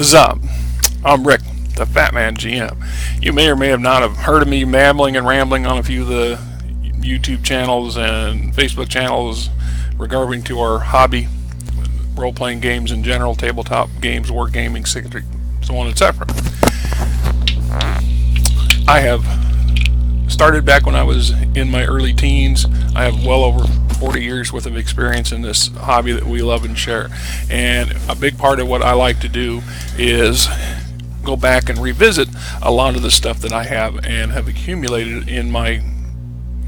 is up? I'm Rick, the Fat Man GM. You may or may have not have heard of me babbling and rambling on a few of the YouTube channels and Facebook channels regarding to our hobby, role-playing games in general, tabletop games, wargaming, so on, etc. I have started back when I was in my early teens. I have well over 40 years worth of experience in this hobby that we love and share. And a big part of what I like to do is go back and revisit a lot of the stuff that I have and have accumulated in my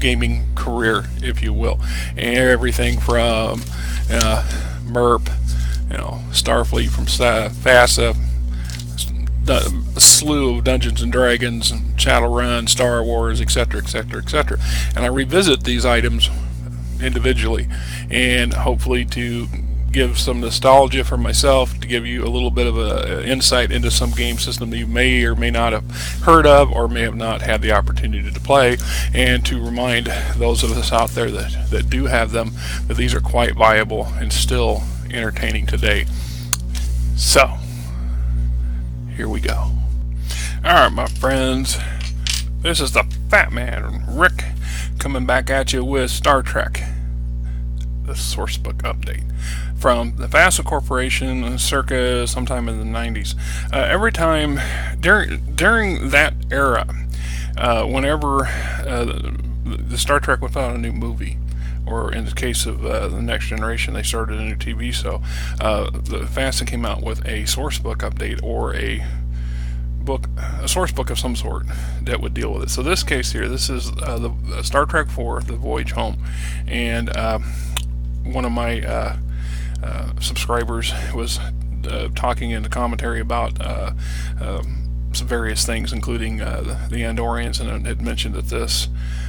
gaming career, if you will. And everything from MERP, Starfleet, from FASA, a slew of Dungeons and Dragons, and Shadowrun, Star Wars, etc., etc., etc. And I revisit these items individually, and hopefully to give some nostalgia for myself, to give you a little bit of an insight into some game system that you may or may not have heard of or may have not had the opportunity to play, and to remind those of us out there that do have them that these are quite viable and still entertaining today. So here we go. Alright, my friends, this is the Fat Man Rick coming back at you with Star Trek, the Sourcebook update from the VASA Corporation circa sometime in the 90s. Every time during that era, whenever the Star Trek would put out a new movie, or in the case of the Next Generation, they started a new TV show, the VASA came out with a Sourcebook update, or a source book of some sort that would deal with it. So this case here, this is the Star Trek IV, the Voyage home, and one of my subscribers was talking in the commentary about some various things, including the Andorians, and had mentioned that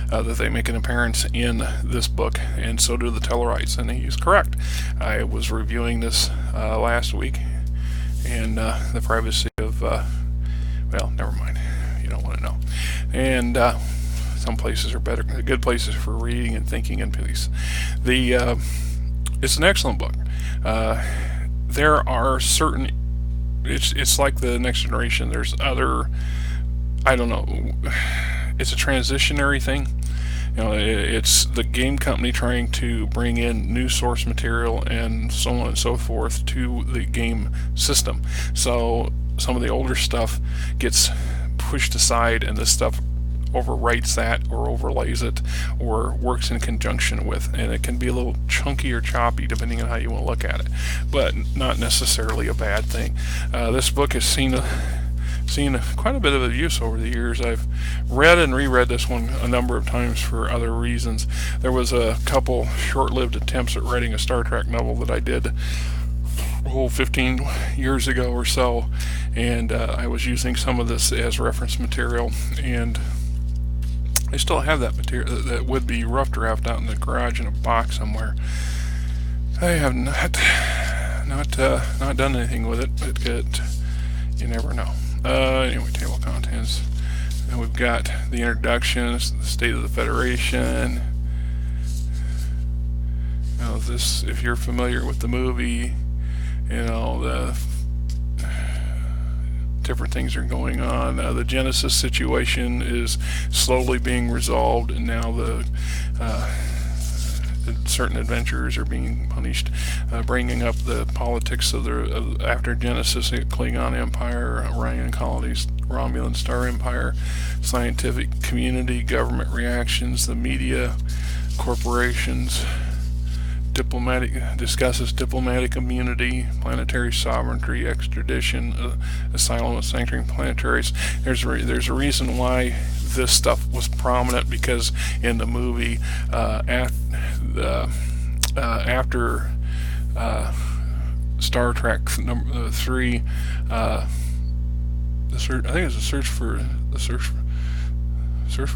that they make an appearance in this book, and so do the Tellarites, and he's correct. I was reviewing this last week, and the privacy of well, never mind. You don't want to know. And some places are better, good places for reading and thinking in peace. It's an excellent book. There are certain. It's like the Next Generation. There's other. I don't know. It's a transitionary thing. It's the game company trying to bring in new source material and so on and so forth to the game system. So some of the older stuff gets pushed aside, and this stuff overwrites that, or overlays it, or works in conjunction with, and it can be a little chunky or choppy depending on how you want to look at it, but not necessarily a bad thing. This book has seen quite a bit of use over the years. I've read and reread this one a number of times for other reasons. There was a couple short-lived attempts at writing a Star Trek novel that I did 15 years ago or so, and I was using some of this as reference material, and I still have that material, that would be rough draft, out in the garage in a box somewhere. I have not done anything with it, but you never know. Anyway, table of contents. And we've got the introduction, the State of the Federation. This, if you're familiar with the movie, the different things are going on. The Genesis situation is slowly being resolved, and now the certain adventurers are being punished, bringing up the politics of after Genesis, Klingon Empire, Orion colonies, Romulan Star Empire, scientific community, government reactions, the media, corporations. Discusses diplomatic immunity, planetary sovereignty, extradition, asylum and sanctuary planetaries. There's a reason why this stuff was prominent, because in the movie, after Star Trek III, I think it's the search for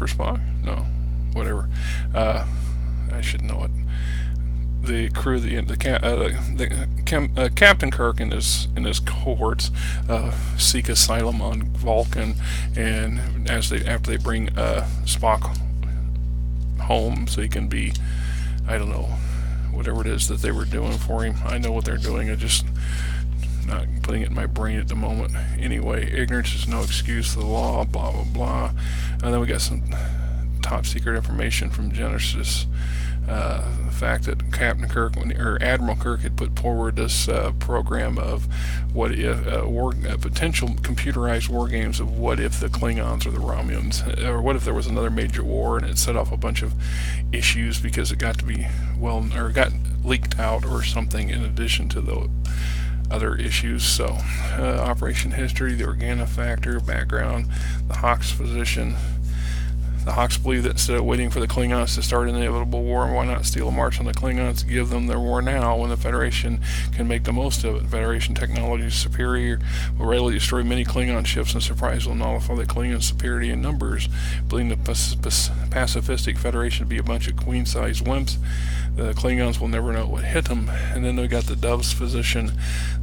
Spock. No, whatever. I should know it. The crew, Captain Kirk and his cohorts seek asylum on Vulcan, and after they bring Spock home, so he can be, I don't know, whatever it is that they were doing for him. I know what they're doing. I just not putting it in my brain at the moment. Anyway, ignorance is no excuse to the law, blah, blah, blah. And then we got some top secret information from Genesis. The fact that Captain Kirk, or Admiral Kirk, had put forward this program of what if potential computerized war games of what if the Klingons or the Romulans, or what if there was another major war, and it set off a bunch of issues because it got to be got leaked out or something in addition to the other issues. So operation history, the Organa factor, background, the Hawks position. The Hawks believe that instead of waiting for the Klingons to start an inevitable war, why not steal a march on the Klingons, give them their war now when the Federation can make the most of it. Federation technology is superior, will readily destroy many Klingon ships, and surprise will nullify the Klingon superiority in numbers, believing the pacifistic Federation to be a bunch of queen-sized wimps. The Klingons will never know what hit them. And then we got the Dove's position.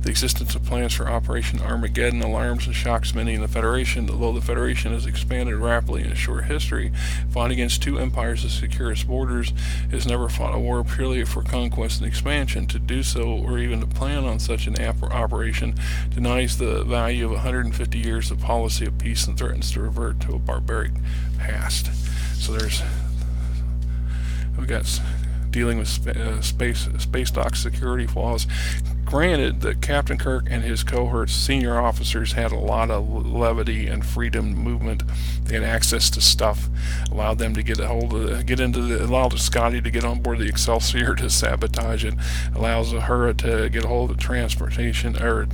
The existence of plans for Operation Armageddon alarms and shocks many in the Federation. Although the Federation has expanded rapidly in a short history, fought against two empires to secure its borders, it has never fought a war purely for conquest and expansion. To do so, or even to plan on such an operation, denies the value of 150 years of policy of peace and threatens to revert to a barbaric past. So we got dealing with space dock security flaws. Granted that Captain Kirk and his cohorts, senior officers, had a lot of levity and freedom movement. They had access to stuff, allowed them to allowed Scotty to get on board the Excelsior to sabotage it, allows Uhura to get a hold of the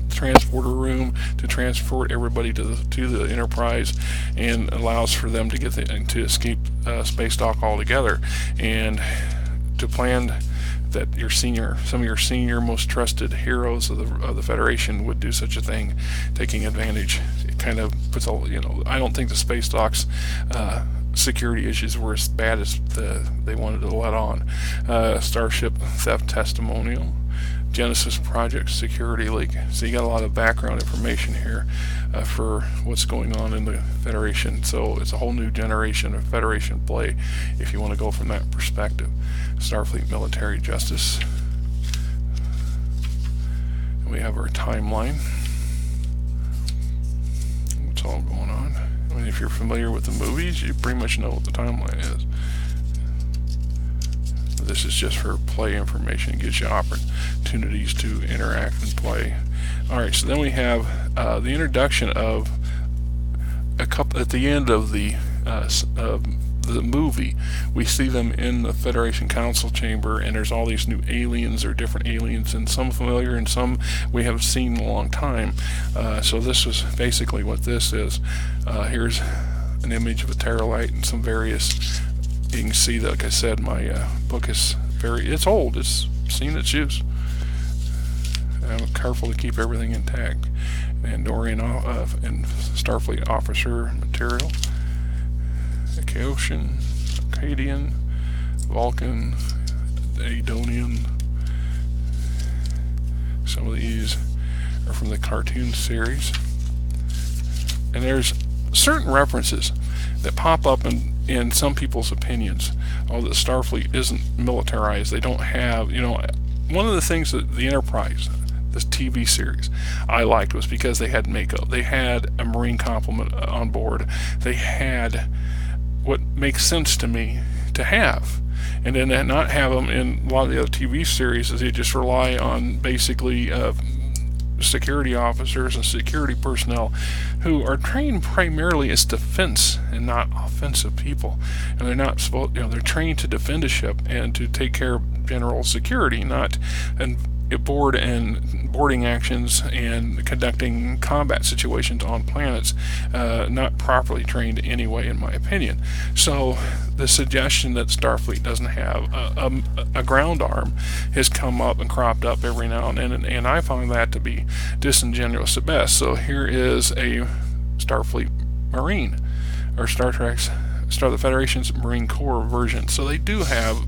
transporter room to transport everybody to the Enterprise, and allows for them to escape space dock altogether, and to plan that some of your senior, most trusted heroes of the Federation would do such a thing, taking advantage. It kind of puts I don't think the space dock's security issues were as bad as they wanted to let on. Starship theft testimonial. Genesis Project security leak. So you got a lot of background information here for what's going on in the Federation. So it's a whole new generation of Federation play if you want to go from that perspective. Starfleet military justice. And we have our timeline. What's all going on? I mean, if you're familiar with the movies, you pretty much know what the timeline is. This is just for play information. It gives you opportunities to interact and play. Alright, so then we have the introduction of at the end of the movie. We see them in the Federation Council chamber, and there's all these new aliens or different aliens, and some familiar and some we have seen in a long time. So this was basically what this is. Here's an image of a Terra light and some various. You can see that, like I said, my book is it's old. It's seen its use. I'm careful to keep everything intact. Andorian and Starfleet officer material. Acaotian, Acadian, Vulcan, Adonian. Some of these are from the cartoon series. And there's certain references that pop up in some people's opinions. Oh, that Starfleet isn't militarized. They don't have, one of the things that the Enterprise, this TV series, I liked was because they had makeup. They had a Marine complement on board. They had what makes sense to me to have. And then not have them in a lot of the other TV series, is they just rely on basically security officers and security personnel who are trained primarily as defense and not offensive people, and they're not supposed, they're trained to defend a ship and to take care of general security, not boarding actions and conducting combat situations on planets, not properly trained anyway, in my opinion. So the suggestion that Starfleet doesn't have a ground arm has come up and cropped up every now and then, and I find that to be disingenuous at best. So here is a Starfleet Marine, or the Federation's Marine Corps version. So they do have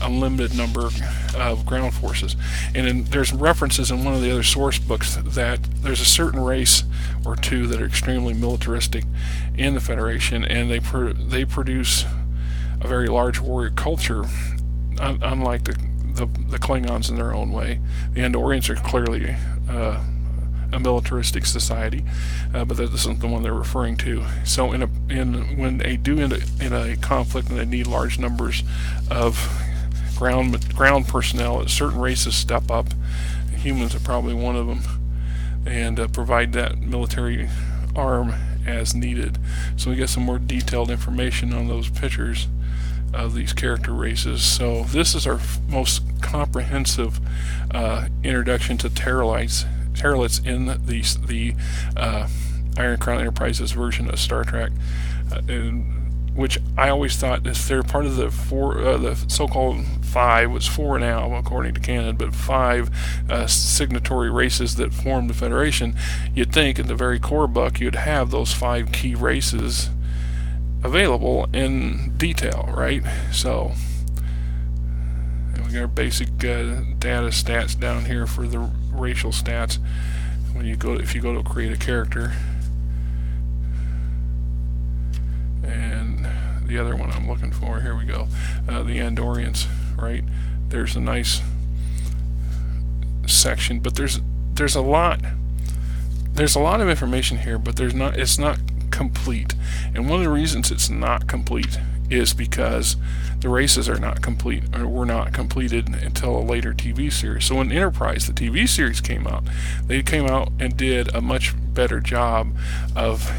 a limited number of ground forces, and then there's references in one of the other source books that there's a certain race or two that are extremely militaristic in the Federation, and they produce a very large warrior culture, unlike the Klingons in their own way. The Andorians are clearly a militaristic society, but that isn't the one they're referring to. So when they do in a conflict and they need large numbers of ground personnel, certain races step up. Humans are probably one of them, and provide that military arm as needed. So we get some more detailed information on those pictures of these character races. So this is our most comprehensive introduction to Terralites in the Iron Crown Enterprises version of Star Trek, which I always thought if they're part of the so-called 5, was 4 now according to canon, but 5 signatory races that form the Federation. You'd think in the very core book you'd have those 5 key races available in detail, right? So, and we got our basic data stats down here for the racial stats. If you go to create a character, and the other one I'm looking for, here we go, the Andorians, right? There's a nice section, but there's a lot of information here, but it's not complete. And one of the reasons it's not complete is because the races are not complete, or were not completed until a later TV series. So when Enterprise, the TV series, came out, they came out and did a much better job of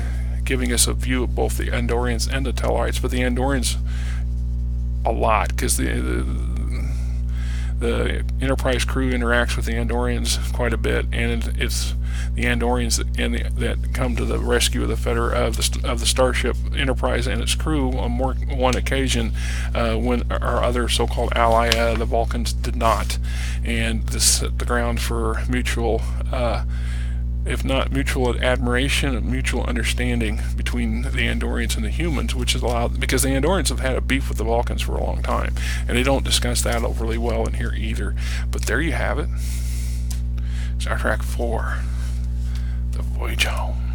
giving us a view of both the Andorians and the Tellarites, but the Andorians a lot, because the Enterprise crew interacts with the Andorians quite a bit, and it's the Andorians that come to the rescue of the starship Enterprise and its crew on one occasion, when our other so-called ally, the Vulcans, did not. And this set the ground for mutual, if not mutual admiration, mutual understanding between the Andorians and the humans, which is allowed because the Andorians have had a beef with the Vulcans for a long time, and they don't discuss that overly well in here either. But there you have it, Star Trek IV, The Voyage Home.